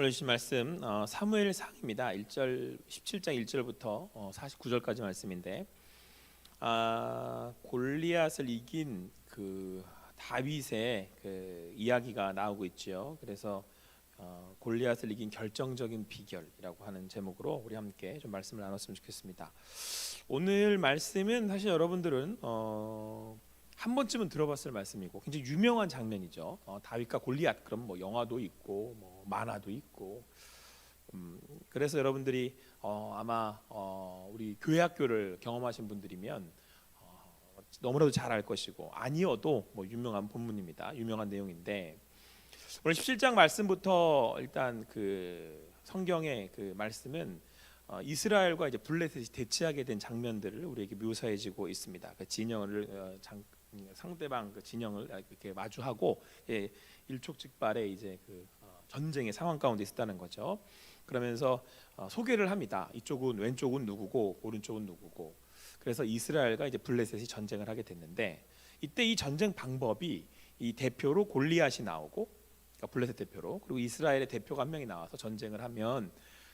오늘 주신 말씀 사무엘상입니다. 1절 17장 1절부터 49절까지 말씀인데 골리앗을 이긴 그 다윗의 그 이야기가 나오고 있지요. 그래서 골리앗을 이긴 결정적인 비결이라고 하는 제목으로 우리 함께 좀 말씀을 나눴으면 좋겠습니다. 오늘 말씀은 사실 여러분들은 한 번쯤은 들어봤을 말씀이고 굉장히 유명한 장면이죠. 다윗과 골리앗, 그럼 뭐 영화도 있고 뭐 만화도 있고 그래서 여러분들이 아마 우리 교회 학교를 경험하신 분들이면 너무나도 잘 알 것이고 아니어도 뭐 유명한 본문입니다. 유명한 내용인데 오늘 17장 말씀부터 일단 그 성경의 그 말씀은 이스라엘과 이제 블레셋이 대치하게 된 장면들을 우리에게 묘사해지고 있습니다. 그 진영을 상대방 그 진영을 이렇게 마주하고 일촉즉발의 이제 그 전쟁의 상황 가운데 있었다는 거죠. 그러면서 소개를 합니다. 이쪽은 왼쪽은 누구고 오른쪽은 누구고. 그래서 이스라엘과 이제 블레셋이 전쟁을 하게 됐는데 이때 이 전쟁 방법이 이 대표로 골리앗이 나오고, 그러니까 블레셋 대표로, 그리고 이스라엘의 대표가 한 명이 나와서 전쟁을 하면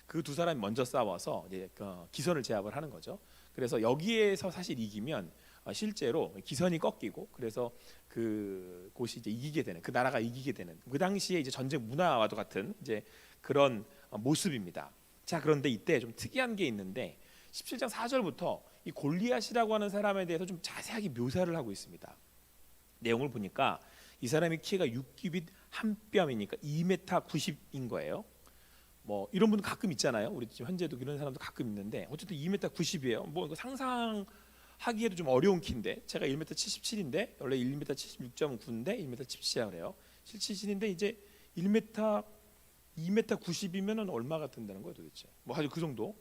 그 두 사람이 먼저 싸워서 이제 기선을 제압을 하는 거죠. 그래서 여기에서 사실 이기면 실제로 기선이 꺾이고 그래서 그 곳이 이제 이기게 되는, 그 나라가 이기게 되는 그 당시에 이제 전쟁 문화와도 같은 이제 그런 모습입니다. 자, 그런데 이때 좀 특이한 게 있는데 17장 4절부터 이 골리앗이라고 하는 사람에 대해서 좀 자세하게 묘사를 하고 있습니다. 내용을 보니까 이 사람의 키가 6규빗 한 뼘이니까 2m 90인 거예요. 뭐 이런 분 가끔 있잖아요. 우리 지금 현재도 이런 사람도 가끔 있는데 어쨌든 2m 90이에요. 뭐 이거 상상하기에도 좀 어려운 키인데, 제가 1m 77인데 원래 1m 76.9인데 1m 77이라고 그래요. 77인데 이제 1m 2m 90이면은 얼마가 된다는 거예요, 도대체. 뭐 아주 그 정도.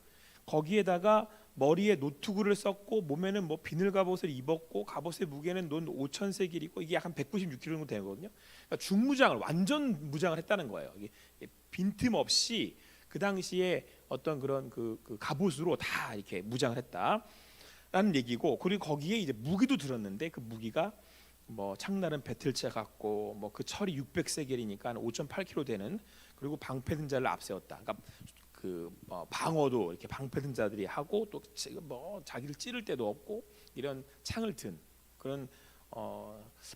거기에다가 머리에 노투구를 썼고 몸에는 뭐 비늘 갑옷을 입었고 갑옷의 무게는 논 5,000세겔이고 이게 약 196kg 정도 되거든요. 그러니까 중무장을 완전 무장을 했다는 거예요. 이게 빈틈없이 그 당시에 어떤 그런 그 갑옷으로 다 이렇게 무장을 했다라는 얘기고, 그리고 거기에 이제 무기도 들었는데 그 무기가 뭐 창날은 배틀차 같고 뭐 그 철이 600세겔이니까 5.8kg 되는, 그리고 방패등자를 앞세웠다. 그러니까 그 방어도 이렇게 방패등자들이 하고 또 뭐 자기를 찌를 데도 없고 이런 창을 든 그런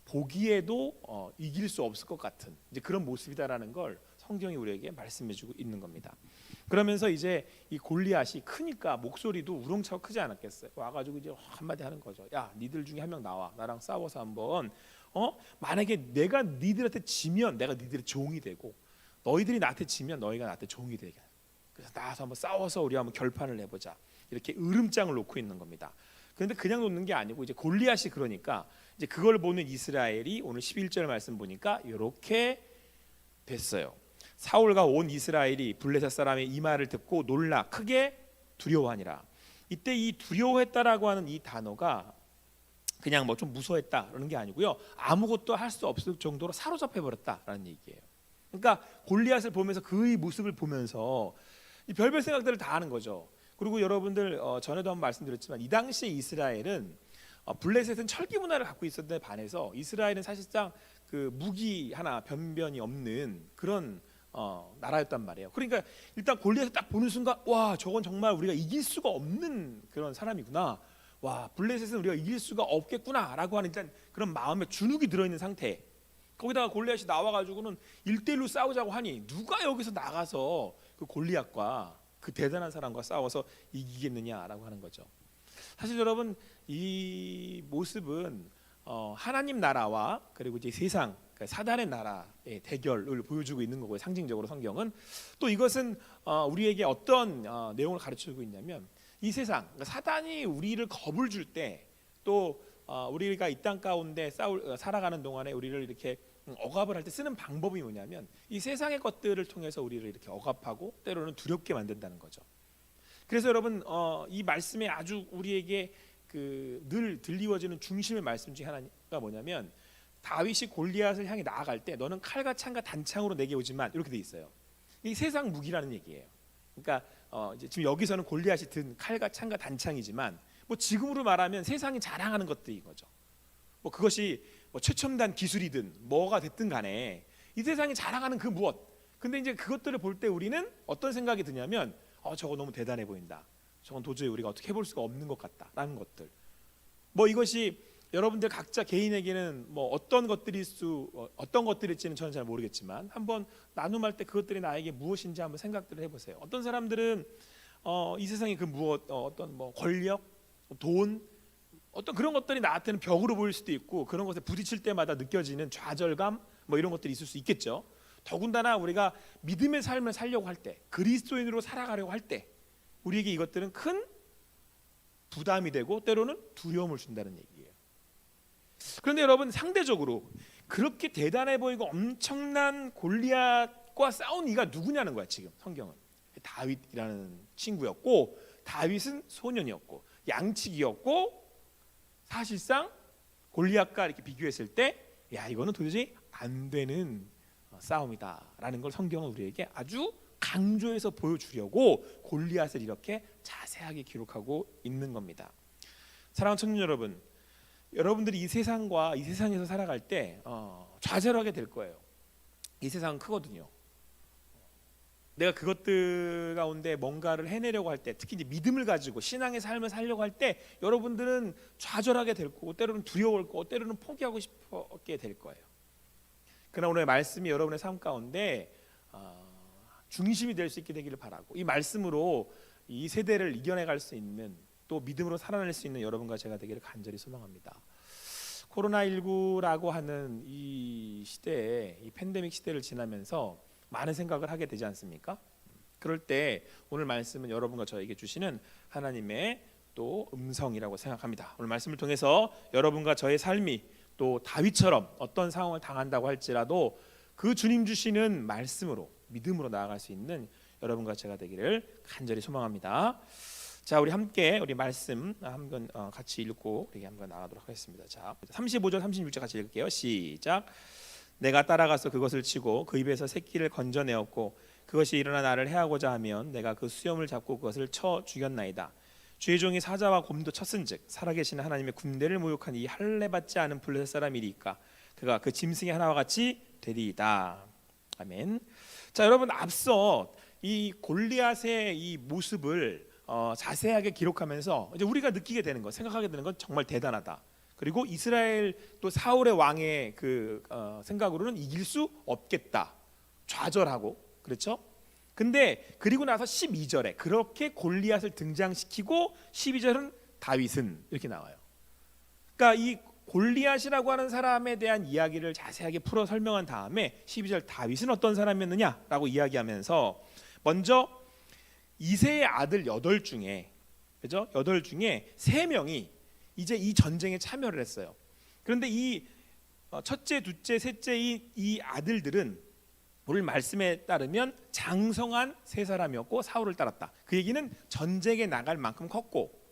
보기에도 이길 수 없을 것 같은 이제 그런 모습이다라는 걸 성경이 우리에게 말씀해주고 있는 겁니다. 그러면서 이제 이 골리앗이 크니까 목소리도 우렁차고 크지 않았겠어요. 와가지고 이제 한마디 하는 거죠. 야, 니들 중에 한 명 나와, 나랑 싸워서 한번 만약에 내가 니들한테 지면 내가 니들의 종이 되고 너희들이 나한테 지면 너희가 나한테 종이 되게. 그래서 나와서 한번 싸워서 우리 한번 결판을 내보자. 이렇게 으름장을 놓고 있는 겁니다. 그런데 그냥 놓는 게 아니고 이제 골리앗이 그러니까 이제 그걸 보는 이스라엘이 오늘 11절 말씀 보니까 이렇게 됐어요. 사울과 온 이스라엘이 블레셋 사람의 이 말을 듣고 놀라 크게 두려워하니라. 이때 이 두려워했다라고 하는 이 단어가 그냥 뭐 좀 무서워했다 그러는 게 아니고요, 아무것도 할 수 없을 정도로 사로잡혀 버렸다라는 얘기예요. 그러니까 골리앗을 보면서 그의 모습을 보면서 이 별별 생각들을 다 하는 거죠. 그리고 여러분들 전에도 한번 말씀드렸지만 이 당시에 이스라엘은 블레셋은 철기 문화를 갖고 있었던 데 반해서 이스라엘은 사실상 그 무기 하나 변변이 없는 그런 나라였단 말이에요. 그러니까 일단 골리앗을 딱 보는 순간 와, 저건 정말 우리가 이길 수가 없는 그런 사람이구나. 와, 블레셋은 우리가 이길 수가 없겠구나라고 하는 일단 그런 마음에 주눅이 들어있는 상태. 거기다가 골리앗이 나와가지고는 1대1로 싸우자고 하니 누가 여기서 나가서 그 골리앗과 그 대단한 사람과 싸워서 이기겠느냐라고 하는 거죠. 사실 여러분, 이 모습은 하나님 나라와 그리고 이제 세상, 그러니까 사단의 나라의 대결을 보여주고 있는 거고요. 상징적으로 성경은 또 이것은 우리에게 어떤 내용을 가르쳐주고 있냐면 이 세상, 그러니까 사단이 우리를 겁을 줄 때 또 우리가 이 땅 가운데 살아가는 동안에 우리를 이렇게 억압을 할 때 쓰는 방법이 뭐냐면 이 세상의 것들을 통해서 우리를 이렇게 억압하고 때로는 두렵게 만든다는 거죠. 그래서 여러분, 이 말씀에 아주 우리에게 늘 들리워지는 중심의 말씀 중에 하나가 뭐냐면 다윗이 골리앗을 향해 나아갈 때 너는 칼과 창과 단창으로 내게 오지만, 이렇게 돼 있어요. 이 세상 무기라는 얘기예요. 그러니까 이제 지금 여기서는 골리앗이 든 칼과 창과 단창이지만 뭐 지금으로 말하면 세상이 자랑하는 것들인 거죠. 뭐 그것이 뭐 최첨단 기술이든 뭐가 됐든 간에 이 세상이 자랑하는 그 무엇, 근데 이제 그것들을 볼 때 우리는 어떤 생각이 드냐면 저거 너무 대단해 보인다. 저건 도저히 우리가 어떻게 해볼 수가 없는 것 같다라는 것들. 뭐 이것이 여러분들 각자 개인에게는 뭐 어떤 것들일지는 저는 잘 모르겠지만 한번 나눔할 때 그것들이 나에게 무엇인지 한번 생각들을 해보세요. 어떤 사람들은 이 세상의 그 무엇 어떤 뭐 권력, 돈 어떤 그런 것들이 나한테는 벽으로 보일 수도 있고 그런 것에 부딪힐 때마다 느껴지는 좌절감 뭐 이런 것들이 있을 수 있겠죠. 더군다나 우리가 믿음의 삶을 살려고 할 때, 그리스도인으로 살아가려고 할 때 우리에게 이것들은 큰 부담이 되고 때로는 두려움을 준다는 얘기예요. 그런데 여러분, 상대적으로 그렇게 대단해 보이고 엄청난 골리앗과 싸운 이가 누구냐는 거야. 지금 성경은 다윗이라는 친구였고, 다윗은 소년이었고 양치기였고, 사실상 골리앗과 이렇게 비교했을 때 야, 이거는 도저히 안 되는 싸움이다라는 걸 성경은 우리에게 아주 강조해서 보여주려고 골리앗을 이렇게 자세하게 기록하고 있는 겁니다. 사랑하는 청년 여러분, 여러분들이 이 세상과 이 세상에서 살아갈 때 좌절하게 될 거예요. 이 세상은 크거든요. 내가 그것들 가운데 뭔가를 해내려고 할 때, 특히 이제 믿음을 가지고 신앙의 삶을 살려고 할 때 여러분들은 좌절하게 될 거고, 때로는 두려울 거고, 때로는 포기하고 싶게 될 거예요. 그러나 오늘의 말씀이 여러분의 삶 가운데 중심이 될 수 있게 되기를 바라고, 이 말씀으로 이 세대를 이겨내갈 수 있는, 또 믿음으로 살아낼 수 있는 여러분과 제가 되기를 간절히 소망합니다. 코로나19라고 하는 이 시대에, 이 팬데믹 시대를 지나면서 많은 생각을 하게 되지 않습니까? 그럴 때 오늘 말씀은 여러분과 저에게 주시는 하나님의 또 음성이라고 생각합니다. 오늘 말씀을 통해서 여러분과 저의 삶이 또 다윗처럼 어떤 상황을 당한다고 할지라도 그 주님 주시는 말씀으로 믿음으로 나아갈 수 있는 여러분과 제가 되기를 간절히 소망합니다. 자, 우리 함께 우리 말씀 한번 같이 읽고 우리 한번 나가도록 하겠습니다. 자, 35절 36절 같이 읽을게요. 시작. 내가 따라가서 그것을 치고 그 입에서 새끼를 건져내었고 그것이 일어나 나를 해하고자 하면 내가 그 수염을 잡고 그것을 쳐 죽였나이다. 주의 종이 사자와 곰도 쳤은즉 살아계신 하나님의 군대를 모욕한 이 할례받지 않은 블레셋 사람이리까 그가 그 짐승의 하나와 같이 되리이다. 아멘. 자, 여러분, 앞서 이 골리앗의 이 모습을 자세하게 기록하면서 이제 우리가 느끼게 되는 것, 생각하게 되는 건 정말 대단하다. 그리고 이스라엘 또 사울의 왕의 그 생각으로는 이길 수 없겠다. 좌절하고, 그렇죠? 근데 그리고 나서 12절에 그렇게 골리앗을 등장시키고 12절은 다윗은 이렇게 나와요. 그러니까 이 골리앗이라고 하는 사람에 대한 이야기를 자세하게 풀어 설명한 다음에 12절 다윗은 어떤 사람이었느냐라고 이야기하면서 먼저 이새의 아들 8 중에, 그죠? 8 중에 3명이 이제 이 전쟁에 참여를 했어요. 그런데 이 첫째, 둘째, 셋째 이 아들들은 오늘 말씀에 따르면 장성한 3사람이었고 사울을 따랐다. 그 얘기는 전쟁에 나갈 만큼 컸고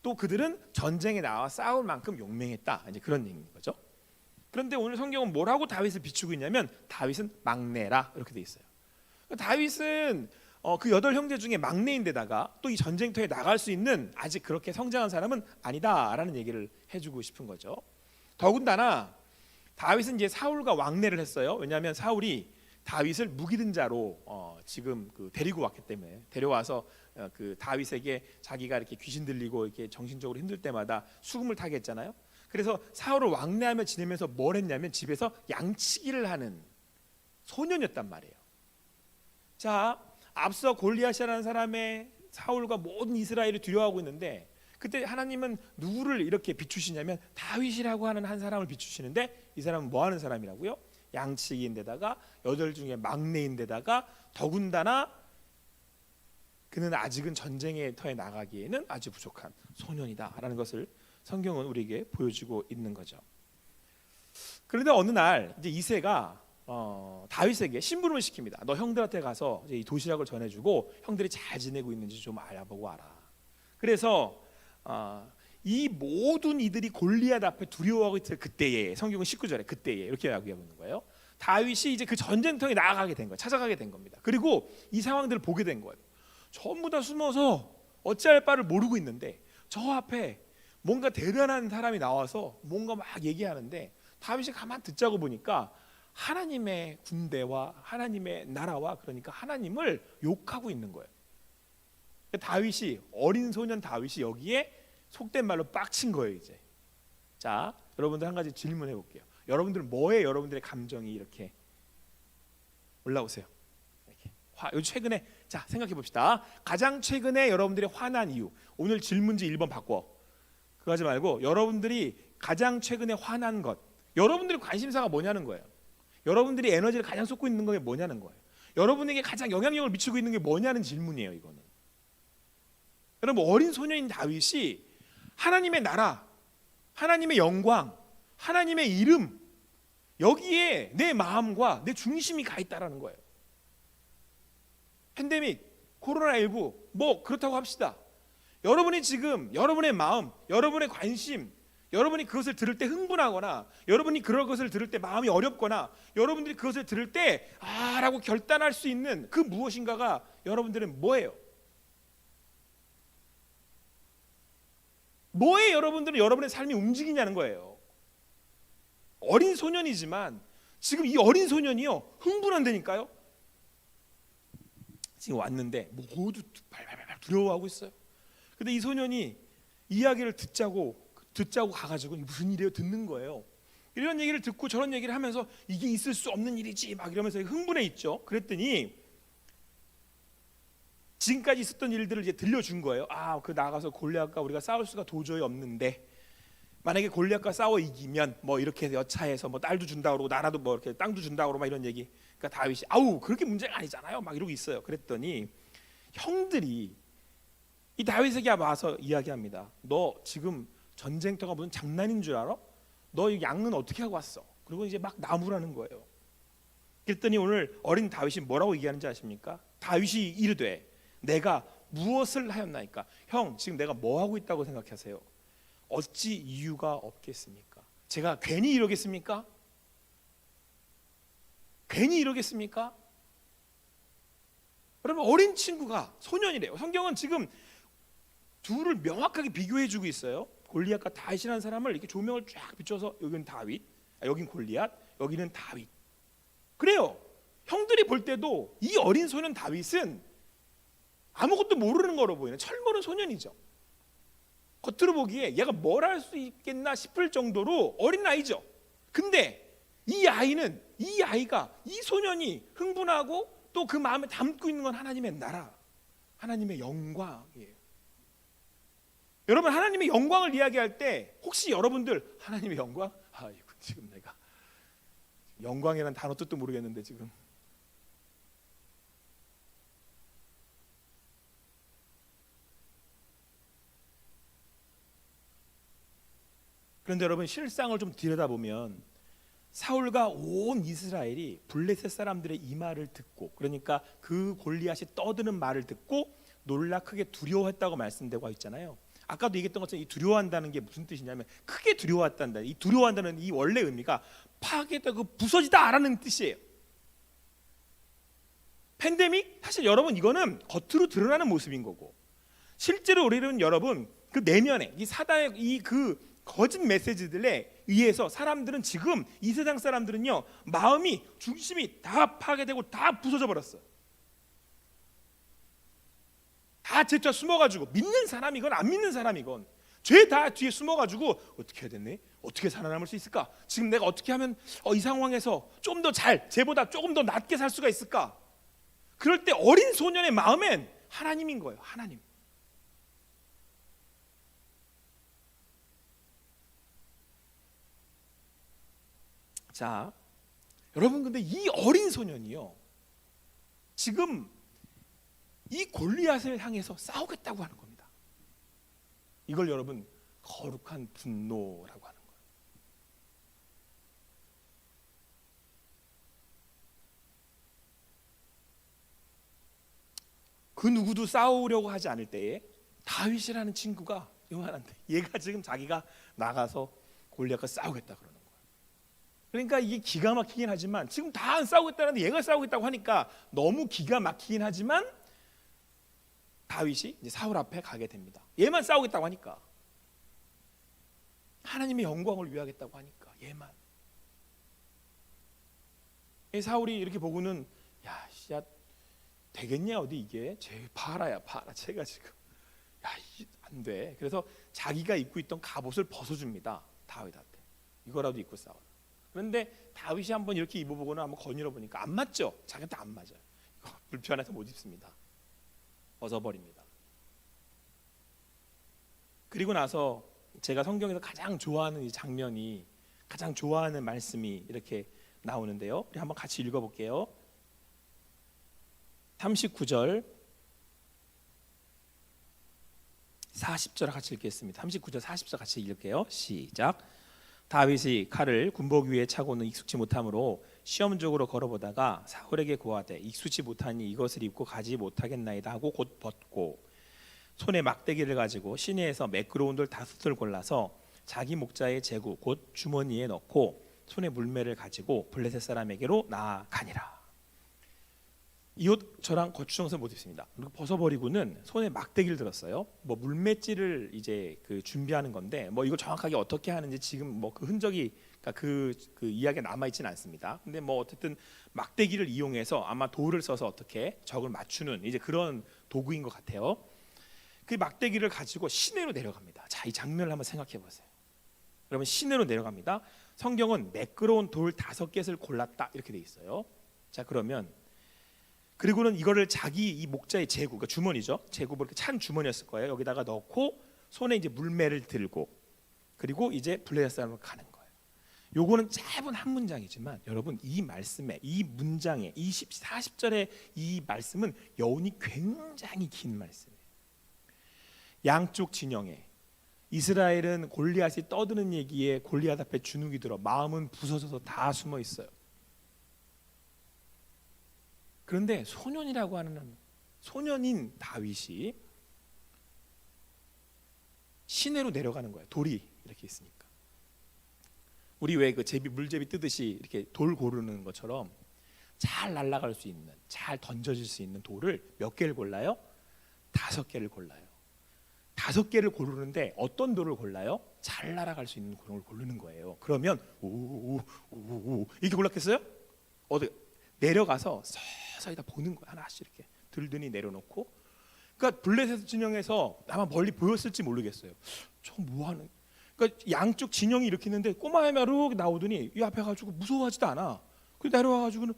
또 그들은 전쟁에 나와 싸울 만큼 용맹했다. 이제 그런 얘기인 거죠. 그런데 오늘 성경은 뭐라고 다윗을 비추고 있냐면 다윗은 막내라 이렇게 돼 있어요. 다윗은 그 8 형제 중에 막내인데다가 또 이 전쟁터에 나갈 수 있는 아직 그렇게 성장한 사람은 아니다라는 얘기를 해주고 싶은 거죠. 더군다나 다윗은 이제 사울과 왕래를 했어요. 왜냐하면 사울이 다윗을 무기든 자로 지금 데리고 왔기 때문에, 데려와서 그 다윗에게 자기가 이렇게 귀신 들리고 이렇게 정신적으로 힘들 때마다 수금을 타게 했잖아요. 그래서 사울을 왕래하며 지내면서 뭘 했냐면 집에서 양치기를 하는 소년이었단 말이에요. 자, 앞서 골리앗이라는 사람의 사울과 모든 이스라엘이 두려워하고 있는데 그때 하나님은 누구를 이렇게 비추시냐면 다윗이라고 하는 한 사람을 비추시는데 이 사람은 뭐 하는 사람이라고요? 양치기인데다가 8 중에 막내인데다가 더군다나 그는 아직은 전쟁의 터에 나가기에는 아주 부족한 소년이다라는 것을 성경은 우리에게 보여주고 있는 거죠. 그런데 어느 날 이제 이새가 다윗에게 심부름을 시킵니다. 너 형들한테 가서 이제 이 도시락을 전해주고 형들이 잘 지내고 있는지 좀 알아보고 와라. 그래서 이 모든 이들이 골리앗 앞에 두려워하고 있을 그때에, 성경은 19절에 그때에 이렇게 이야기하고 있는 거예요. 다윗이 이제 그 전쟁터에 나아가게 된 거예요. 찾아가게 된 겁니다. 그리고 이 상황들을 보게 된 거예요. 전부 다 숨어서 어찌할 바를 모르고 있는데 저 앞에 뭔가 대단한 사람이 나와서 뭔가 막 얘기하는데 다윗이 가만 듣자고 보니까 하나님의 군대와 하나님의 나라와, 그러니까 하나님을 욕하고 있는 거예요. 다윗이, 어린 소년 다윗이 여기에 속된 말로 빡친 거예요. 이제 자, 여러분들 한 가지 질문해 볼게요. 여러분들 뭐에 여러분들의 감정이 이렇게 올라오세요? 이렇게 최근에, 자, 생각해 봅시다. 가장 최근에 여러분들이 화난 이유. 오늘 질문지 1번 바꿔. 그거 하지 말고 여러분들이 가장 최근에 화난 것, 여러분들의 관심사가 뭐냐는 거예요. 여러분들이 에너지를 가장 쏟고 있는 게 뭐냐는 거예요. 여러분에게 가장 영향력을 미치고 있는 게 뭐냐는 질문이에요. 이거는 여러분, 어린 소년인 다윗이 하나님의 나라, 하나님의 영광, 하나님의 이름, 여기에 내 마음과 내 중심이 가 있다라는 거예요. 팬데믹, 코로나19 뭐 그렇다고 합시다. 여러분이 지금 여러분의 마음, 여러분의 관심, 여러분이 그것을 들을 때 흥분하거나, 여러분이 그런 것을 들을 때 마음이 어렵거나, 여러분들이 그것을 들을 때 라고 결단할 수 있는 그 무엇인가가 여러분들은 뭐예요? 뭐에 여러분들은 여러분의 삶이 움직이냐는 거예요. 어린 소년이지만 지금 이 어린 소년이요, 흥분한다니까요. 지금 왔는데 모두 발발발 두려워하고 있어요. 근데 이 소년이 이야기를 듣자고 가가지고 무슨 일이에요? 듣는 거예요. 이런 얘기를 듣고 저런 얘기를 하면서 이게 있을 수 없는 일이지 막 이러면서 흥분해 있죠. 그랬더니 지금까지 있었던 일들을 이제 들려준 거예요. 그 나가서 골리앗과 우리가 싸울 수가 도저히 없는데, 만약에 골리앗과 싸워 이기면 뭐 이렇게 여차해서 뭐 딸도 준다 그러고 나라도 뭐 이렇게 땅도 준다 그러고 막 이런 얘기. 그러니까 다윗이 그렇게 문제가 아니잖아요. 막 이러고 있어요. 그랬더니 형들이 이 다윗에게 와서 이야기합니다. 너 지금 전쟁터가 무슨 장난인 줄 알아? 너 이 양은 어떻게 하고 왔어? 그리고 이제 막 나무라는 거예요. 그랬더니 오늘 어린 다윗이 뭐라고 얘기하는지 아십니까? 다윗이 이르되 내가 무엇을 하였나이까? 형, 지금 내가 뭐 하고 있다고 생각하세요? 어찌 이유가 없겠습니까? 제가 괜히 이러겠습니까? 괜히 이러겠습니까? 여러분, 어린 친구가 소년이래요. 성경은 지금 둘을 명확하게 비교해주고 있어요. 골리앗과 다윗이라는 사람을 이렇게 조명을 쫙 비춰서 여기는 다윗, 여긴 골리앗, 여기는 다윗. 그래요. 형들이 볼 때도 이 어린 소년 다윗은 아무것도 모르는 거로 보이는 철모른 소년이죠. 겉으로 보기에 얘가 뭘 할 수 있겠나 싶을 정도로 어린 아이죠. 근데 이 아이가, 이 소년이 흥분하고 또 그 마음에 담고 있는 건 하나님의 나라, 하나님의 영광이에요. 여러분, 하나님의 영광을 이야기할 때 혹시 여러분들 하나님의 영광? 이거 지금 내가 영광이라는 단어 뜻도 모르겠는데 지금 그런데 여러분, 실상을 좀 들여다보면 사울과 온 이스라엘이 블레셋 사람들의 이 말을 듣고, 그러니까 그 골리앗이 떠드는 말을 듣고 놀라 크게 두려워했다고 말씀되고 있잖아요. 아까도 얘기했던 것처럼 이 두려워한다는 게 무슨 뜻이냐면 크게 두려워한다. 이 두려워한다는 이 원래 의미가 파괴되고 부서지다라는 뜻이에요. 팬데믹, 사실 여러분 이거는 겉으로 드러나는 모습인 거고, 실제로 우리는 여러분 그 내면에 이 사단의 이 그 거짓 메시지들에 의해서 사람들은 지금 이 세상 사람들은요, 마음이 중심이 다 파괴되고 다 부서져 버렸어요. 다 제자 숨어가지고, 믿는 사람이건 안 믿는 사람이건 죄 다 뒤에 숨어가지고 어떻게 해야 되네? 어떻게 살아남을 수 있을까? 지금 내가 어떻게 하면 이 상황에서 좀 더 잘, 쟤보다 조금 더 낫게 살 수가 있을까? 그럴 때 어린 소년의 마음엔 하나님인 거예요. 하나님. 자, 여러분, 근데 이 어린 소년이요, 지금 이 골리앗을 향해서 싸우겠다고 하는 겁니다. 이걸 여러분 거룩한 분노라고 하는 거예요. 그 누구도 싸우려고 하지 않을 때에 다윗이라는 친구가 요만한데 얘가 지금 자기가 나가서 골리앗과 싸우겠다 그러는 거예요. 그러니까 이게 기가 막히긴 하지만, 지금 다 안 싸우겠다는데 얘가 싸우겠다고 하니까 너무 기가 막히긴 하지만 다윗이 이제 사울 앞에 가게 됩니다. 얘만 싸우겠다고 하니까, 하나님의 영광을 위하겠다고 하니까 얘만. 이 사울이 이렇게 보고는 야 되겠냐 어디 이게 쟤 봐라야 봐라 쟤가 지금 안 돼. 그래서 자기가 입고 있던 갑옷을 벗어줍니다. 다윗한테 이거라도 입고 싸워. 그런데 다윗이 한번 이렇게 입어보거나 한번 거닐어 보니까 안 맞죠. 자기한테 안 맞아요. 이거 불편해서 못 입습니다. 벗어버립니다. 그리고 나서 제가 성경에서 가장 좋아하는 이 장면이, 가장 좋아하는 말씀이 이렇게 나오는데요. 우리 한번 같이 읽어볼게요. 39절 40절 같이 읽겠습니다. 39절 40절 같이 읽을게요. 시작. 다윗이 칼을 군복 위에 차고는 익숙지 못하므로 시험적으로 걸어보다가 사울에게 고하되 익숙지 못하니 이것을 입고 가지 못하겠나이다 하고 곧 벗고 손에 막대기를 가지고 시내에서 매끄러운 돌 5을 골라서 자기 목자의 제구 곧 주머니에 넣고 손에 물매를 가지고 블레셋 사람에게로 나아가니라. 이 옷 저랑 거추장서 못 입습니다. 그리고 벗어버리고는 손에 막대기를 들었어요. 뭐 물맷질을 이제 그 준비하는 건데 뭐 이거 정확하게 어떻게 하는지 지금 뭐 그 흔적이 그러니까 그 이야기가 남아 있지는 않습니다. 근데 뭐 어쨌든 막대기를 이용해서 아마 돌을 써서 어떻게 적을 맞추는 이제 그런 도구인 것 같아요. 그 막대기를 가지고 시내로 내려갑니다. 자, 이 장면을 한번 생각해 보세요. 그러면 시내로 내려갑니다. 성경은 매끄러운 돌 5개를 골랐다 이렇게 돼 있어요. 자, 그러면 그리고는 이거를 자기 이 목자의 제구, 그러니까 주머니죠. 제구 이렇게 찬 주머니였을 거예요. 여기다가 넣고 손에 이제 물매를 들고 그리고 이제 블레셋 사람으로 가는 거예요. 요거는 짧은 한 문장이지만 여러분 이 말씀에 이 문장에 40절의 이 말씀은 여운이 굉장히 긴 말씀이에요. 양쪽 진영에 이스라엘은 골리앗이 떠드는 얘기에 골리앗 앞에 주눅이 들어 마음은 부서져서 다 숨어 있어요. 그런데 소년이라고 하는 소년인 다윗이 시내로 내려가는 거예요. 돌이 이렇게 있으니까. 우리 왜 그 제비 물제비 뜨듯이 이렇게 돌 고르는 것처럼 잘 날아갈 수 있는, 잘 던져질 수 있는 돌을 몇 개를 골라요? 5개를 골라요. 5개를 고르는데 어떤 돌을 골라요? 잘 날아갈 수 있는 돌을 고르는 거예요. 그러면 오오오오 이렇게 골랐겠어요? 어디 내려가서 서서히 다 보는 거야. 하나씩 이렇게 들더니 내려놓고. 그러니까 블레셋 진영에서 아마 멀리 보였을지 모르겠어요. 저 뭐하는? 그러니까 양쪽 진영이 이렇게 있는데 꼬마애가 나오더니 이 앞에 가지고 무서워하지도 않아. 그 내려와가지고는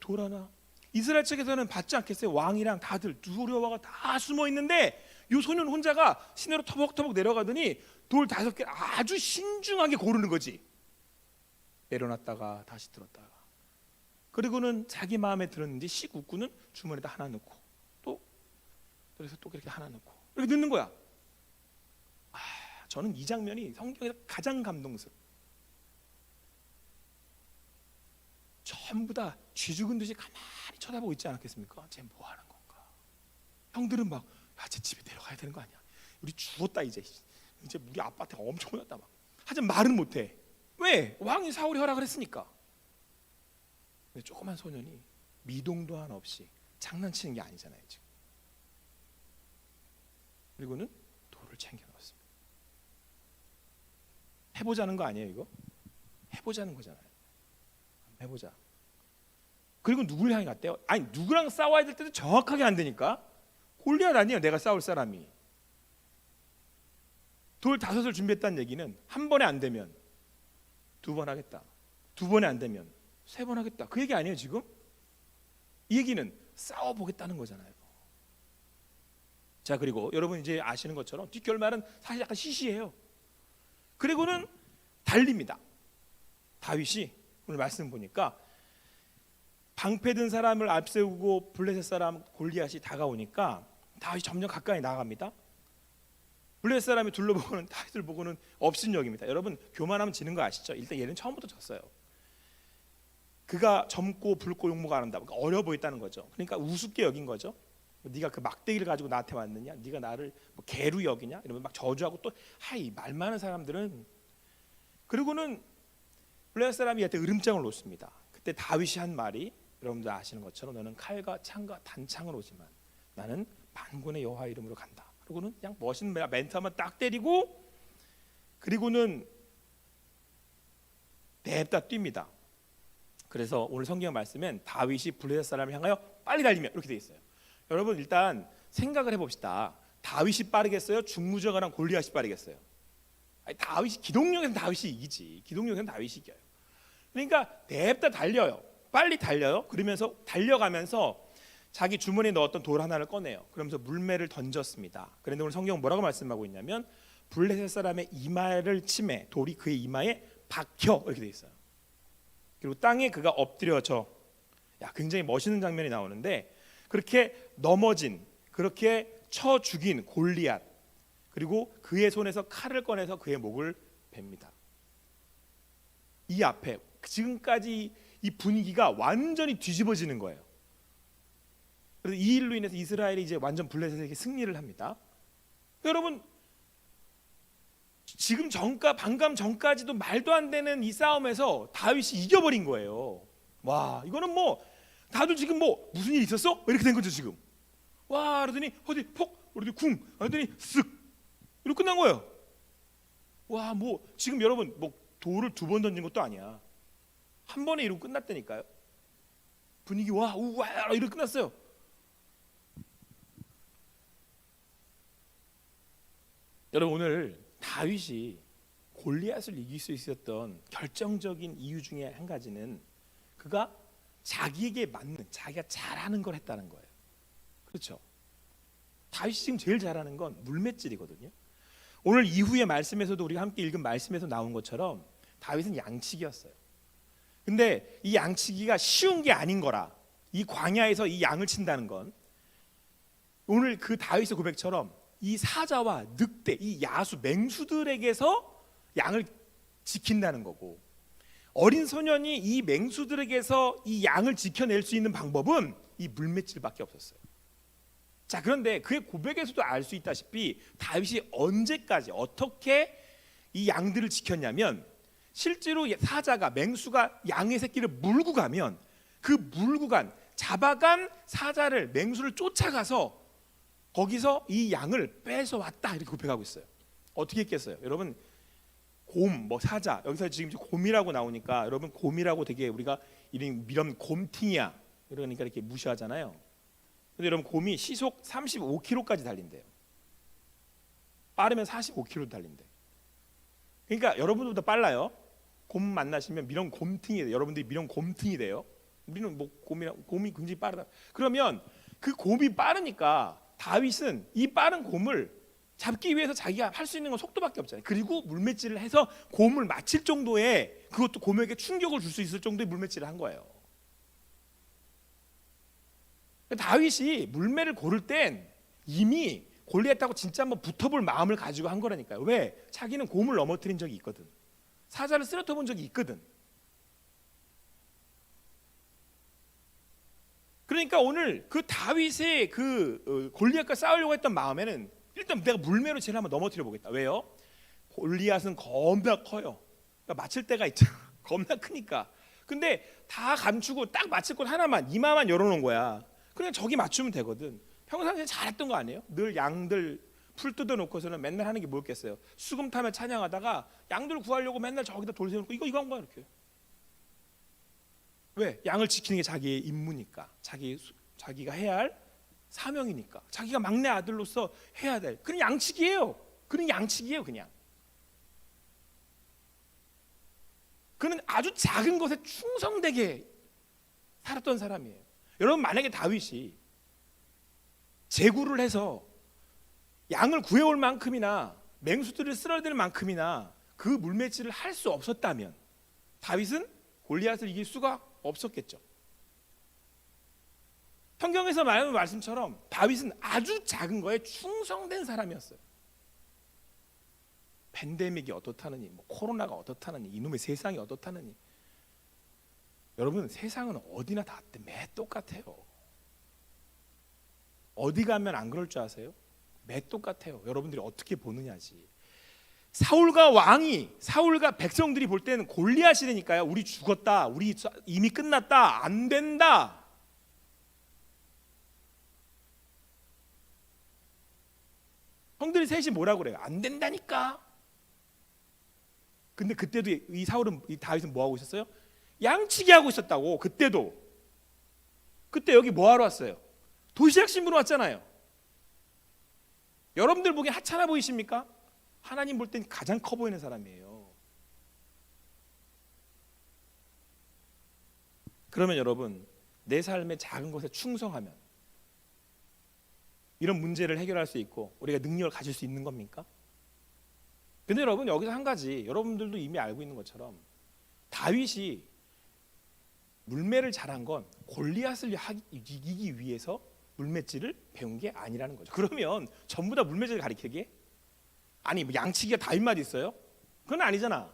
돌 하나. 이스라엘 측에서는 받지 않겠어요. 왕이랑 다들 두려워가 다 숨어 있는데 이 소년 혼자가 시내로 터벅터벅 내려가더니 돌 5개 아주 신중하게 고르는 거지. 내려놨다가 다시 들었다가. 그리고는 자기 마음에 들었는지 씩 웃고는 주머니에다 하나 넣고 또 그래서 또 그렇게 하나 넣고 이렇게 넣는 거야. 저는 이 장면이 성경에서 가장 감동스러워. 전부 다 쥐 죽은 듯이 가만히 쳐다보고 있지 않았겠습니까? 쟤 뭐 하는 건가? 형들은 막 쟤 집에 내려가야 되는 거 아니야? 우리 죽었다 이제 우리 아빠한테 엄청 혼났다 막. 하지만 말은 못해. 왜? 왕이 사울이 허락을 했으니까. 근데 조그만 소년이 미동도 하나 없이 장난치는 게 아니잖아요 지금. 그리고는 돌을 챙겨 넣었습니다. 해보자는 거 아니에요 이거? 해보자는 거잖아요. 해보자. 그리고 누굴 향해 갔대요? 아니 누구랑 싸워야 될 때도 정확하게 안 되니까 골리앗 아니에요 내가 싸울 사람이. 돌 5을 준비했다는 얘기는 한 번에 안 되면 2번 하겠다. 2번에 안 되면 3번 하겠다. 그 얘기 아니에요 지금? 이 얘기는 싸워보겠다는 거잖아요. 자, 그리고 여러분 이제 아시는 것처럼 뒷결말은 사실 약간 시시해요. 그리고는 달립니다. 다윗이 오늘 말씀 보니까 방패든 사람을 앞세우고 블레셋 사람 골리앗이 다가오니까 다윗이 점점 가까이 나아갑니다. 블레셋 사람이 둘러보고는 다윗을 보고는 업신여깁니다. 여러분 교만하면 지는 거 아시죠? 일단 얘는 처음부터 졌어요. 그가 젊고 붉고 용모가 아름다워. 그러니까 어려 보였다는 거죠. 그러니까 우습게 여긴 거죠. 네가 그 막대기를 가지고 나한테 왔느냐? 네가 나를 뭐 개로 여기냐? 이러면 막 저주하고 또 하이 말 많은 사람들은. 그리고는 블레셋 사람이 얘한테 으름장을 놓습니다. 그때 다윗이 한 말이 여러분들 아시는 것처럼 너는 칼과 창과 단창으로 오지만 나는 만군의 여호와 이름으로 간다. 그리고는 그냥 멋있는 멘트 한번 딱 때리고 그리고는 냅다 뜁니다. 그래서 오늘 성경 말씀엔 다윗이 블레셋 사람을 향하여 빨리 달리며 이렇게 돼 있어요. 여러분 일단 생각을 해봅시다. 다윗이 빠르겠어요? 중무저가랑 골리앗이 빠르겠어요? 아니, 다윗이 기동력에서는 다윗이 이기지. 기동력에서는 다윗이 이겨요. 그러니까 냅다 달려요. 빨리 달려요. 그러면서 달려가면서 자기 주머니에 넣었던 돌 하나를 꺼내요. 그러면서 물매를 던졌습니다. 그런데 오늘 성경은 뭐라고 말씀하고 있냐면 블레셋 사람의 이마를 치매 돌이 그의 이마에 박혀 이렇게 돼 있어요. 그리고 땅에 그가 엎드려져. 야, 굉장히 멋있는 장면이 나오는데 그렇게 넘어진 그렇게 쳐 죽인 골리앗 그리고 그의 손에서 칼을 꺼내서 그의 목을 베니다. 이 앞에 지금까지 이 분위기가 완전히 뒤집어지는 거예요. 그래서 이 일로 인해서 이스라엘이 이제 완전 블레셋에게 승리를 합니다. 여러분 지금 방금 전까지도 말도 안 되는 이 싸움에서 다윗이 이겨버린 거예요. 와, 이거는 뭐 다들 지금 뭐 무슨 일 있었어? 이렇게 된 거죠 지금. 와, 그러더니 어디 폭, 어디 궁, 그러더니 쓱 이렇게 끝난 거예요. 와, 뭐 지금 여러분 뭐 돌을 2번 던진 것도 아니야. 한 번에 이러고 끝났다니까요. 분위기 와 우와 이렇게 끝났어요. 여러분 오늘 다윗이 골리앗을 이길 수 있었던 결정적인 이유 중에 한 가지는 그가 자기에게 맞는 자기가 잘하는 걸 했다는 거예요. 그렇죠? 다윗이 지금 제일 잘하는 건 물맷질이거든요. 오늘 이후의 말씀에서도 우리가 함께 읽은 말씀에서 나온 것처럼 다윗은 양치기였어요. 근데 이 양치기가 쉬운 게 아닌 거라. 이 광야에서 이 양을 친다는 건 오늘 그 다윗의 고백처럼 이 사자와 늑대, 이 야수, 맹수들에게서 양을 지킨다는 거고 어린 소년이 이 맹수들에게서 이 양을 지켜낼 수 있는 방법은 이 물맷질밖에 없었어요. 자, 그런데 그의 고백에서도 알 수 있다시피 다윗이 언제까지 어떻게 이 양들을 지켰냐면 실제로 사자가 맹수가 양의 새끼를 물고 가면 그 물고 간 잡아간 사자를 맹수를 쫓아가서 거기서 이 양을 뺏어왔다 이렇게 고백하고 있어요. 어떻게 했겠어요? 여러분 곰, 뭐 사자 여기서 지금 곰이라고 나오니까 여러분 곰이라고 되게 우리가 이런 곰팅이야 그러니까 이렇게 무시하잖아요. 근데 여러분 곰이 시속 35km까지 달린대요. 빠르면 45km 달린대. 그러니까 여러분들보다 빨라요. 곰 만나시면 미련 곰팅이 돼요. 여러분들이 미련 곰팅이 돼요. 우리는 뭐 곰이 굉장히 빠르다. 그러면 그 곰이 빠르니까 다윗은 이 빠른 곰을 잡기 위해서 자기가 할 수 있는 건 속도밖에 없잖아요. 그리고 물맷질을 해서 곰을 맞힐 정도의 그것도 곰에게 충격을 줄 수 있을 정도의 물맷질을 한 거예요. 다윗이 물매를 고를 땐 이미 골리앗하고 진짜 한번 붙어볼 마음을 가지고 한 거라니까요. 왜? 자기는 곰을 넘어뜨린 적이 있거든. 사자를 쓰러져 본 적이 있거든. 그러니까 오늘 그 다윗의 그 골리앗과 싸우려고 했던 마음에는 일단 내가 물매로 쟤를 한번 넘어뜨려 보겠다. 왜요? 골리앗은 겁나 커요. 그러니까 맞힐 때가 있잖아. 겁나 크니까. 근데 다 감추고 딱 맞힐 것 하나만 이마만 열어놓은 거야. 그냥 저기 맞추면 되거든. 평상시에 잘했던 거 아니에요? 늘 양들 풀 뜯어놓고서는 맨날 하는 게 뭐였겠어요? 수금 타며 찬양하다가 양들 구하려고 맨날 저기다 돌 세워놓고 이거 한 거야 이렇게. 왜? 양을 지키는 게 자기의 임무니까. 자기가 해야 할 사명이니까. 자기가 막내 아들로서 해야 될. 그냥 양치기예요. 그냥. 그는 아주 작은 것에 충성되게 살았던 사람이에요. 여러분 만약에 다윗이 제구를 해서 양을 구해올 만큼이나 맹수들을 쓸어댈 만큼이나 그 물매질을 할 수 없었다면 다윗은 골리앗을 이길 수가 없었겠죠. 성경에서 말하는 말씀처럼 다윗은 아주 작은 거에 충성된 사람이었어요. 팬데믹이 어떻다느니 뭐 코로나가 어떻다느니 이놈의 세상이 어떻다느니 여러분 세상은 어디나 다 매 똑같아요. 어디 가면 안 그럴 줄 아세요? 매 똑같아요. 여러분들이 어떻게 보느냐지. 사울과 백성들이 볼 때는 골리앗이라니까요. 우리 죽었다. 우리 이미 끝났다. 안 된다. 형들이 셋이 뭐라고 그래요? 안 된다니까. 근데 그때도 이 다윗은 뭐 하고 있었어요? 양치기 하고 있었다고. 그때 여기 뭐 하러 왔어요? 도시락 신부로 왔잖아요. 여러분들 보기엔 하찮아 보이십니까? 하나님 볼 땐 가장 커 보이는 사람이에요. 그러면 여러분, 내 삶의 작은 것에 충성하면 이런 문제를 해결할 수 있고 우리가 능력을 가질 수 있는 겁니까? 근데 여러분, 여기서 한 가지, 여러분들도 이미 알고 있는 것처럼 다윗이 물매를 잘한 건 골리앗을 이기기 위해서 물매질을 배운 게 아니라는 거죠. 그러면 전부 다 물매질을 가리키게? 아니, 뭐 양치기가 다윗만 있어요? 그건 아니잖아.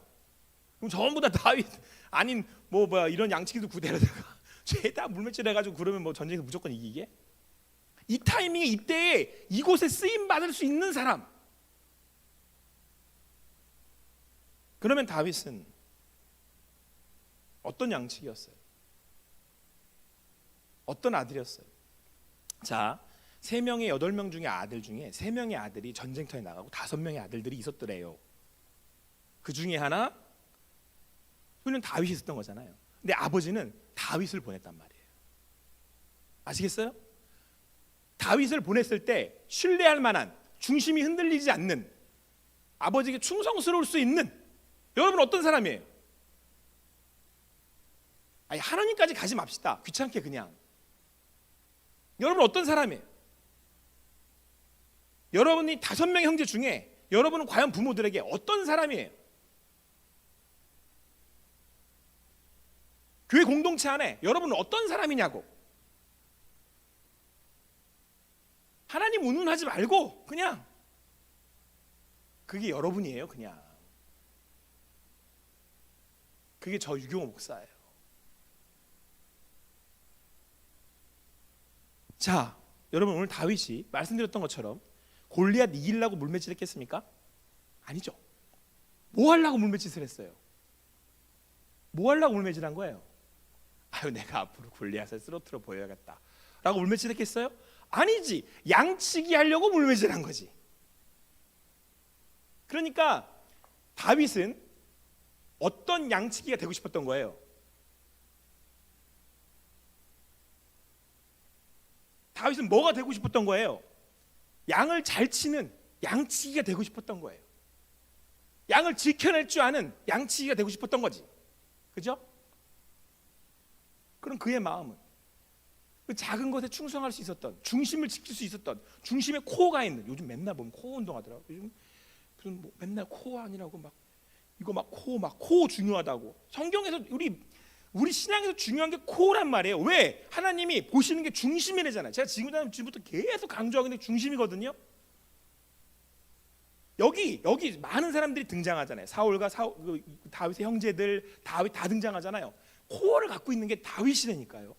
그럼 전부 다 다윗 아닌 이런 양치기도 구대로다가 죄다 물매질 해가지고 그러면 뭐 전쟁에서 무조건 이기게? 이 타이밍에, 이때에 이곳에 쓰임 받을 수 있는 사람. 그러면 다윗은 어떤 양치기였어요? 어떤 아들이었어요? 자, 3명의 8명 중에 아들 중에 3명의 아들이 전쟁터에 나가고 5명의 아들들이 있었더래요. 그 중에 하나 그는 다윗이 있었던 거잖아요. 근데 아버지는 다윗을 보냈단 말이에요. 아시겠어요? 다윗을 보냈을 때 신뢰할 만한, 중심이 흔들리지 않는, 아버지에게 충성스러울 수 있는, 여러분 어떤 사람이에요? 아니, 하나님까지 가지 맙시다. 귀찮게 그냥. 여러분 어떤 사람이에요? 여러분이 5명의 형제 중에 여러분은 과연 부모들에게 어떤 사람이에요? 교회 공동체 안에 여러분은 어떤 사람이냐고. 하나님 운운하지 말고 그냥 그게 여러분이에요. 그냥 그게 저 유경호 목사예요. 자, 여러분, 오늘 다윗이 말씀드렸던 것처럼 골리앗 이기려고 물매질했겠습니까? 아니죠. 뭐 하려고 물매질을 했어요? 뭐 하려고 물매질한 거예요? 아유, 내가 앞으로 골리앗을 쓰러뜨려 보여야겠다 라고 물매질했겠어요? 아니지. 양치기 하려고 물매질한 거지. 그러니까 다윗은 어떤 양치기가 되고 싶었던 거예요? 다윗은 뭐가 되고 싶었던 거예요? 양을 잘 치는 양치기가 되고 싶었던 거예요. 양을 지켜낼 줄 아는 양치기가 되고 싶었던 거지. 그죠? 그럼 그의 마음은 그 작은 것에 충성할 수 있었던, 중심을 지킬 수 있었던, 중심에 코어가 있는, 요즘 맨날 보면 코어 운동하더라고. 요즘 무슨 맨날 코어 아니라고 막 이거 막 코어 중요하다고. 성경에서 우리 신앙에서 중요한 게 코어란 말이에요. 왜? 하나님이 보시는 게 중심이래잖아요. 제가 지금부터 계속 강조하고 있는 게 중심이거든요. 여기 많은 사람들이 등장하잖아요. 사울과 다윗의 형제들, 다윗 다 등장하잖아요. 코어를 갖고 있는 게 다윗이라니까요.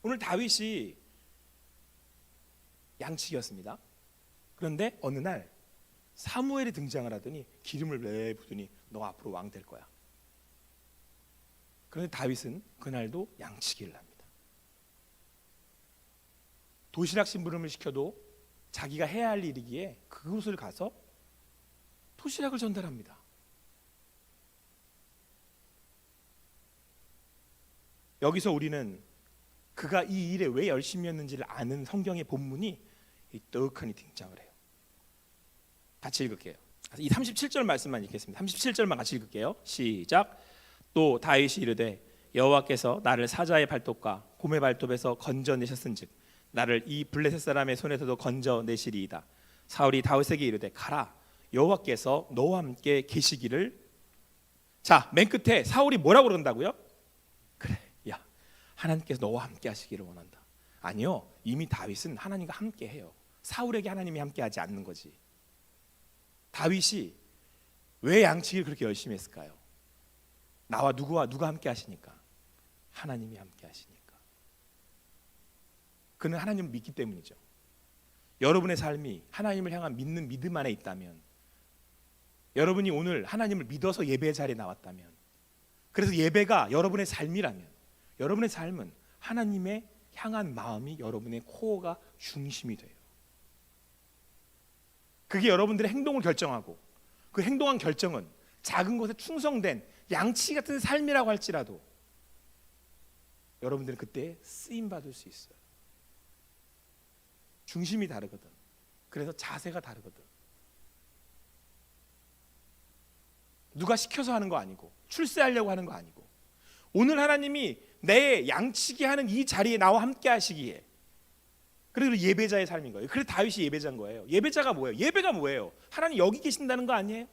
오늘 다윗이 양치기였습니다. 그런데 어느 날 사무엘이 등장을 하더니 기름을 내 부더니 너 앞으로 왕 될 거야. 그런데 다윗은 그날도 양치기를 합니다. 도시락 심부름을 시켜도 자기가 해야 할 일이기에 그곳을 가서 도시락을 전달합니다. 여기서 우리는 그가 이 일에 왜 열심히 했는지를 아는 성경의 본문이 떡하니 등장을 해요. 같이 읽을게요. 이 37절 말씀만 읽겠습니다. 37절만 같이 읽을게요. 시작. 또 다윗이 이르되 여호와께서 나를 사자의 발톱과 곰의 발톱에서 건져내셨은즉 나를 이 블레셋 사람의 손에서도 건져내시리이다. 사울이 다윗에게 이르되 가라, 여호와께서 너와 함께 계시기를. 자, 맨 끝에 사울이 뭐라고 그런다고요? 그래, 야, 하나님께서 너와 함께 하시기를 원한다. 아니요, 이미 다윗은 하나님과 함께 해요. 사울에게 하나님이 함께 하지 않는 거지. 다윗이 왜 양치기를 그렇게 열심히 했을까요? 나와 누가 함께 하시니까? 하나님이 함께 하시니까. 그는 하나님을 믿기 때문이죠. 여러분의 삶이 하나님을 향한 믿는 믿음 안에 있다면, 여러분이 오늘 하나님을 믿어서 예배 자리에 나왔다면, 그래서 예배가 여러분의 삶이라면, 여러분의 삶은 하나님의 향한 마음이 여러분의 코어가 중심이 돼요. 그게 여러분들의 행동을 결정하고, 그 행동한 결정은 작은 것에 충성된 양치 같은 삶이라고 할지라도 여러분들은 그때 쓰임 받을 수 있어요. 중심이 다르거든. 그래서 자세가 다르거든. 누가 시켜서 하는 거 아니고 출세하려고 하는 거 아니고, 오늘 하나님이 내 양치기 하는 이 자리에 나와 함께 하시기에, 그래서 예배자의 삶인 거예요. 그래서 다윗이 예배자인 거예요. 예배자가 뭐예요? 예배가 뭐예요? 하나님 여기 계신다는 거 아니에요?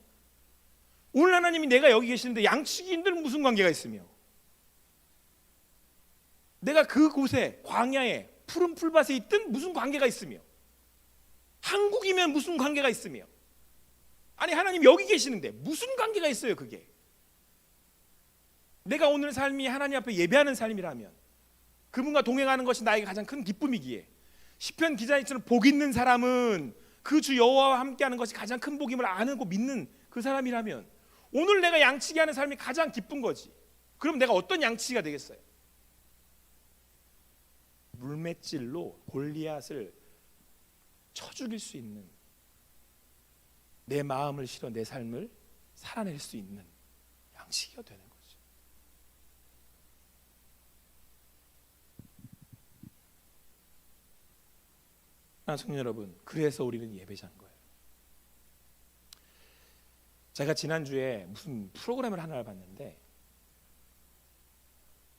오늘 하나님이 내가 여기 계시는데 양치기인들은 무슨 관계가 있으며, 내가 그곳에 광야에 푸른 풀밭에 있든 무슨 관계가 있으며, 한국이면 무슨 관계가 있으며, 아니 하나님 여기 계시는데 무슨 관계가 있어요? 그게 내가 오늘 삶이 하나님 앞에 예배하는 삶이라면 그분과 동행하는 것이 나에게 가장 큰 기쁨이기에, 시편 기자님처럼 복 있는 사람은 그 주 여호와와 함께하는 것이 가장 큰 복임을 아는 고 믿는 그 사람이라면 오늘 내가 양치기 하는 삶이 가장 기쁜 거지. 그럼 내가 어떤 양치기가 되겠어요? 물맷질로 골리앗을 쳐 죽일 수 있는, 내 마음을 실어 내 삶을 살아낼 수 있는 양치기가 되는 거죠. 성도 여러분, 그래서 우리는 예배자인 거예요. 제가 지난주에 무슨 프로그램을 하나를 봤는데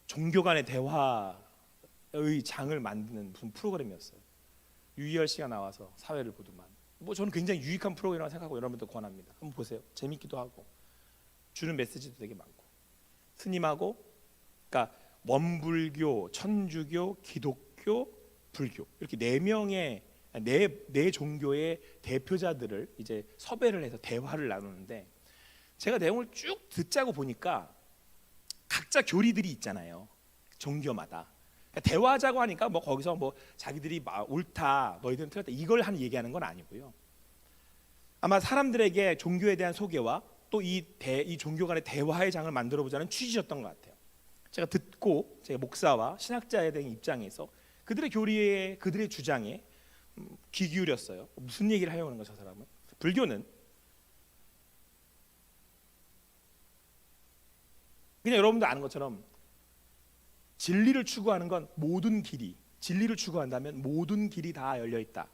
종교 간의 대화의 장을 만드는 무슨 프로그램이었어요. 유희열 씨가 나와서 사회를 보더만, 저는 굉장히 유익한 프로그램이라고 생각하고 여러분들 권합니다. 한번 보세요. 재밌기도 하고 주는 메시지도 되게 많고, 스님하고, 그러니까 원불교, 천주교, 기독교, 불교 이렇게 네 종교의 대표자들을 이제 섭외를 해서 대화를 나누는데, 제가 내용을 쭉 듣자고 보니까 각자 교리들이 있잖아요. 종교마다. 대화하자고 하니까 거기서 자기들이 옳다, 너희들은 틀렸다 이걸 얘기하는 건 아니고요. 아마 사람들에게 종교에 대한 소개와 또 이 종교 간의 대화의 장을 만들어 보자는 취지였던 것 같아요. 제가 듣고 제가 목사와 신학자에 대한 입장에서 그들의 교리에, 그들의 주장에 귀 기울였어요. 무슨 얘기를 하려고 하는 거죠, 저 사람은? 불교는 그냥 여러분도 아는 것처럼 진리를 추구하는 건 모든 길이, 진리를 추구한다면 모든 길이 다 열려 있다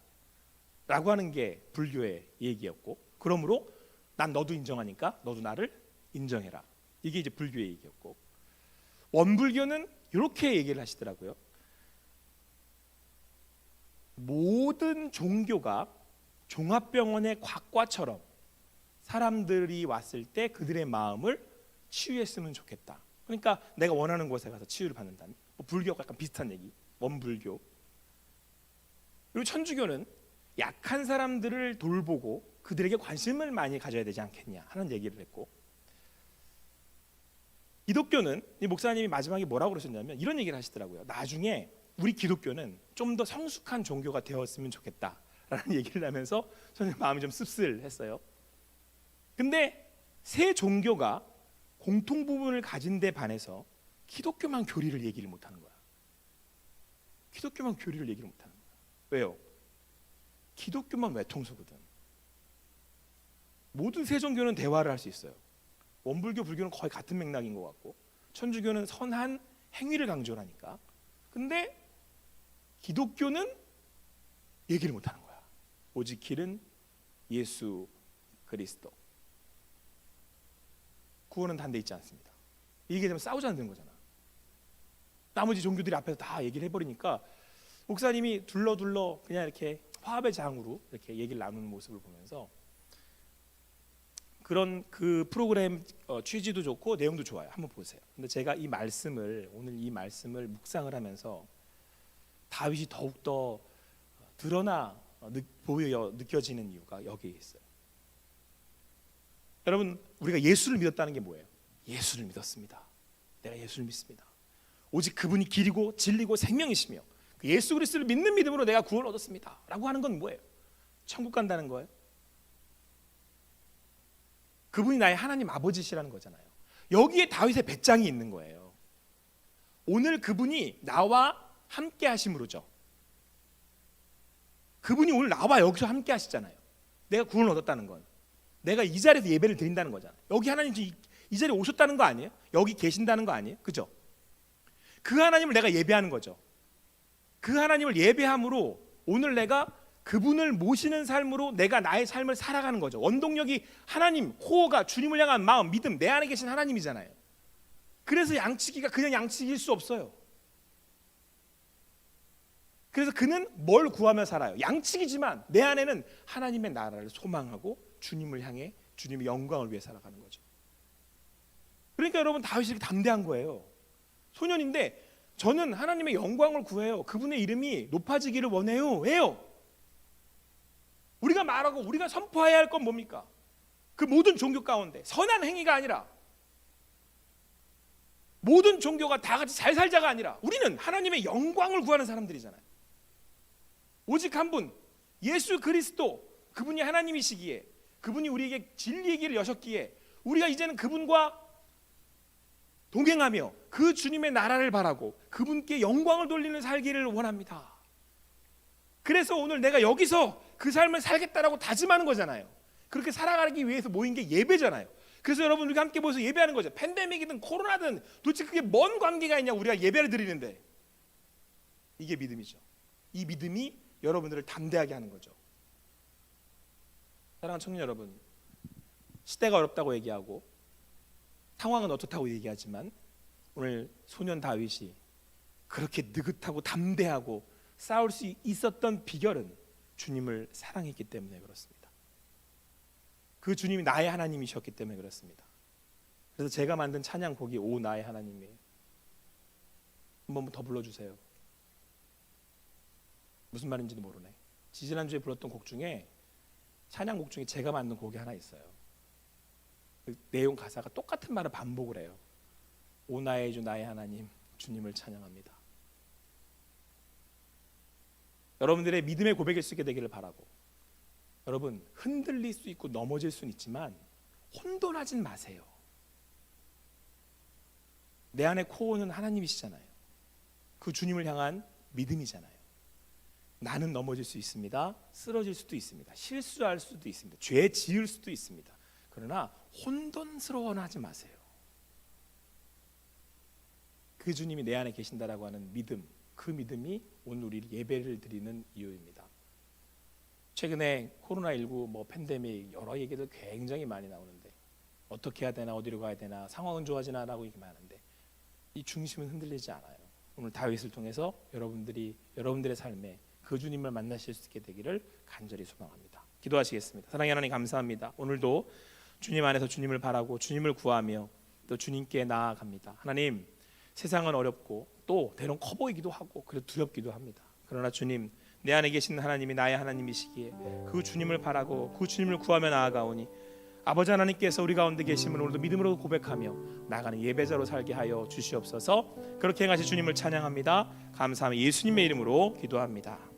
라고 하는 게 불교의 얘기였고, 그러므로 난 너도 인정하니까 너도 나를 인정해라, 이게 이제 불교의 얘기였고, 원불교는 이렇게 얘기를 하시더라고요. 모든 종교가 종합병원의 곽과처럼 사람들이 왔을 때 그들의 마음을 치유했으면 좋겠다. 그러니까 내가 원하는 곳에 가서 치유를 받는다면, 불교가 약간 비슷한 얘기, 원불교. 그리고 천주교는 약한 사람들을 돌보고 그들에게 관심을 많이 가져야 되지 않겠냐 하는 얘기를 했고, 기독교는 이 목사님이 마지막에 뭐라고 그러셨냐면 이런 얘기를 하시더라고요. 나중에 우리 기독교는 좀 더 성숙한 종교가 되었으면 좋겠다라는 얘기를 하면서 저는 마음이 좀 씁쓸했어요. 근데 세 종교가 공통 부분을 가진 데 반해서 기독교만 교리를 얘기를 못하는 거야. 기독교만 교리를 얘기를 못하는 거야. 왜요? 기독교만 외통수거든. 모든 세 종교는 대화를 할 수 있어요. 원불교, 불교는 거의 같은 맥락인 것 같고, 천주교는 선한 행위를 강조를 하니까. 근데 기독교는 얘기를 못하는 거야. 오직 길은 예수 그리스도. 구원은 단데 있지 않습니다. 이게 되면 싸우자는 거잖아. 나머지 종교들이 앞에서 다 얘기를 해버리니까 목사님이 둘러 그냥 이렇게 화합의 장으로 이렇게 얘기를 나누는 모습을 보면서, 그런 그 프로그램 취지도 좋고 내용도 좋아요. 한번 보세요. 근데 제가 오늘 이 말씀을 묵상을 하면서 다윗이 더욱더 드러나 보여 느껴지는 이유가 여기에 있어요. 여러분, 우리가 예수를 믿었다는 게 뭐예요? 예수를 믿었습니다. 내가 예수를 믿습니다. 오직 그분이 길이고 진리고 생명이시며 그 예수 그리스도를 믿는 믿음으로 내가 구원을 얻었습니다 라고 하는 건 뭐예요? 천국 간다는 거예요. 그분이 나의 하나님 아버지시라는 거잖아요. 여기에 다윗의 배짱이 있는 거예요. 오늘 그분이 나와 함께 하심으로죠. 그분이 오늘 나와 여기서 함께 하시잖아요. 내가 구원을 얻었다는 건 내가 이 자리에서 예배를 드린다는 거잖아요. 여기 하나님 이 자리에 오셨다는 거 아니에요? 여기 계신다는 거 아니에요? 그죠? 그 하나님을 내가 예배하는 거죠. 그 하나님을 예배함으로 오늘 내가 그분을 모시는 삶으로 내가 나의 삶을 살아가는 거죠. 원동력이 하나님, 호호가 주님을 향한 마음, 믿음, 내 안에 계신 하나님이잖아요. 그래서 양치기가 그냥 양치기일 수 없어요. 그래서 그는 뭘 구하며 살아요? 양치기지만 내 안에는 하나님의 나라를 소망하고 주님을 향해 주님의 영광을 위해 살아가는 거죠. 그러니까 여러분 다윗이 이렇게 담대한 거예요. 소년인데 저는 하나님의 영광을 구해요. 그분의 이름이 높아지기를 원해요. 왜요? 우리가 말하고 우리가 선포해야 할 건 뭡니까? 그 모든 종교 가운데 선한 행위가 아니라, 모든 종교가 다 같이 잘 살자가 아니라 우리는 하나님의 영광을 구하는 사람들이잖아요. 오직 한 분, 예수 그리스도, 그분이 하나님이시기에, 그분이 우리에게 진리의 길을 여셨기에 우리가 이제는 그분과 동행하며 그 주님의 나라를 바라고 그분께 영광을 돌리는 살기를 원합니다. 그래서 오늘 내가 여기서 그 삶을 살겠다라고 다짐하는 거잖아요. 그렇게 살아가기 위해서 모인 게 예배잖아요. 그래서 여러분 우리가 함께 모여서 예배하는 거죠. 팬데믹이든 코로나든 도대체 그게 뭔 관계가 있냐, 우리가 예배를 드리는데. 이게 믿음이죠. 이 믿음이 여러분들을 담대하게 하는 거죠. 사랑하는 청년 여러분, 시대가 어렵다고 얘기하고 상황은 어떻다고 얘기하지만 오늘 소년 다윗이 그렇게 느긋하고 담대하고 싸울 수 있었던 비결은 주님을 사랑했기 때문에 그렇습니다. 그 주님이 나의 하나님이셨기 때문에 그렇습니다. 그래서 제가 만든 찬양곡이 오 나의 하나님이에요. 한번 더 불러주세요. 무슨 말인지도 모르네. 지지난주에 불렀던 곡 중에, 찬양곡 중에 제가 만든 곡이 하나 있어요. 그 내용 가사가 똑같은 말을 반복을 해요. 오 나의 주 나의 하나님 주님을 찬양합니다. 여러분들의 믿음의 고백일 수 있게 되기를 바라고, 여러분 흔들릴 수 있고 넘어질 수는 있지만 혼돈하진 마세요. 내 안에 코어는 하나님이시잖아요. 그 주님을 향한 믿음이잖아요. 나는 넘어질 수 있습니다. 쓰러질 수도 있습니다. 실수할 수도 있습니다. 죄 지을 수도 있습니다. 그러나 혼돈스러워는 하지 마세요. 그 주님이 내 안에 계신다라고 하는 믿음, 그 믿음이 오늘 우리 예배를 드리는 이유입니다. 최근에 코로나19 팬데믹 여러 얘기들 굉장히 많이 나오는데 어떻게 해야 되나, 어디로 가야 되나, 상황은 좋아지나 라고 얘기만 하는데 이 중심은 흔들리지 않아요. 오늘 다윗을 통해서 여러분들의 삶에 그 주님을 만나실 수 있게 되기를 간절히 소망합니다. 기도하시겠습니다. 사랑의 하나님 감사합니다. 오늘도 주님 안에서 주님을 바라고 주님을 구하며 또 주님께 나아갑니다. 하나님, 세상은 어렵고 또 때론 커 보이기도 하고 그래도 두렵기도 합니다. 그러나 주님, 내 안에 계신 하나님이 나의 하나님이시기에 그 주님을 바라고 그 주님을 구하며 나아가오니 아버지 하나님께서 우리 가운데 계심을 오늘도 믿음으로 고백하며 나가는 예배자로 살게 하여 주시옵소서. 그렇게 행하실 주님을 찬양합니다. 감사하며 예수님의 이름으로 기도합니다.